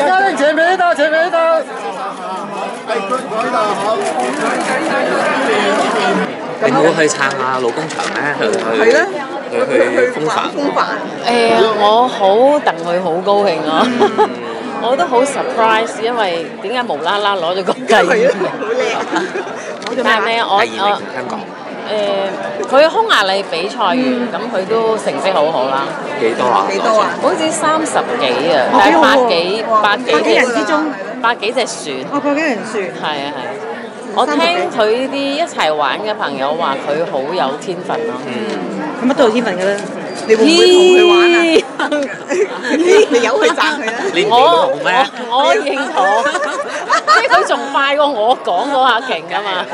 家拎前面呢度，前面呢度。你唔會去撐下老工場咩？係咧，去風帆。我好戥佢好高興啊！我都好 surprise， 因為點解無啦啦攞咗個季軍？好叻！但係第二名香港。佢匈牙利比賽完，咁佢都成績好好啦。幾多啊？好似30幾啊，但係百幾人之中，100幾隻船。百幾人船。係啊係。我聽佢啲一齊玩嘅朋友話，佢好有天分咯。佢乜都有天分㗎啦。你會唔會同佢玩啊？你由佢讚佢啦。你唔認同咩？我認同，即係佢仲快過我講嗰下勁㗎嘛。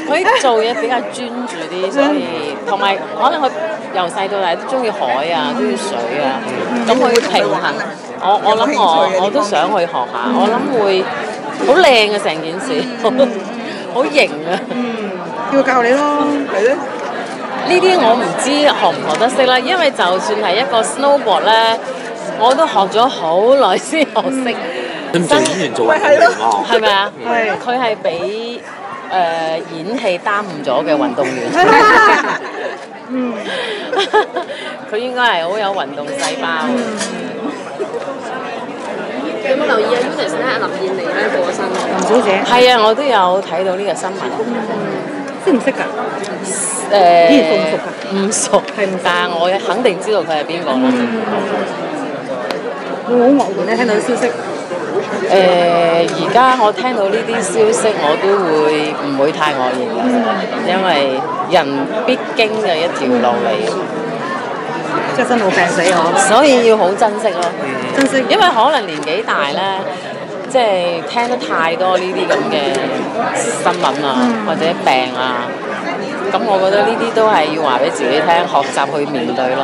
佢做嘢比較專注啲，所以同埋可能佢由細到大都中意海啊，中意水啊。咁佢平衡，我諗我都想去學下，我諗會好靚嘅成件事，好型啊！叫佢教你咯，係咧。呢啲我唔知學唔學得識啦，因為就算係一個 snowboard 咧，我都學咗好耐先學識。你唔做演員做運動員喎？係咪啊？係。佢係俾演戲耽誤咗嘅運動員。佢應該係好有運動細胞。有冇留意啊 Eunice 咧？林燕妮咧過咗身。林小姐。係啊，我都有睇到呢個新聞。識唔識㗎？依然熟唔熟㗎？唔熟，但係我肯定知道佢係邊個咯。會好愕然咧，聽到啲消息。而家我聽到呢啲消息，我都唔會太愕然㗎，因為人必經嘅一條路嚟，即係生老病死嗬。所以要好珍惜咯。珍惜。因為可能年紀大咧，即係聽得太多呢啲咁嘅新聞啊，或者病啊。咁我覺得呢啲都係要話俾自己聽，學習去面對咯。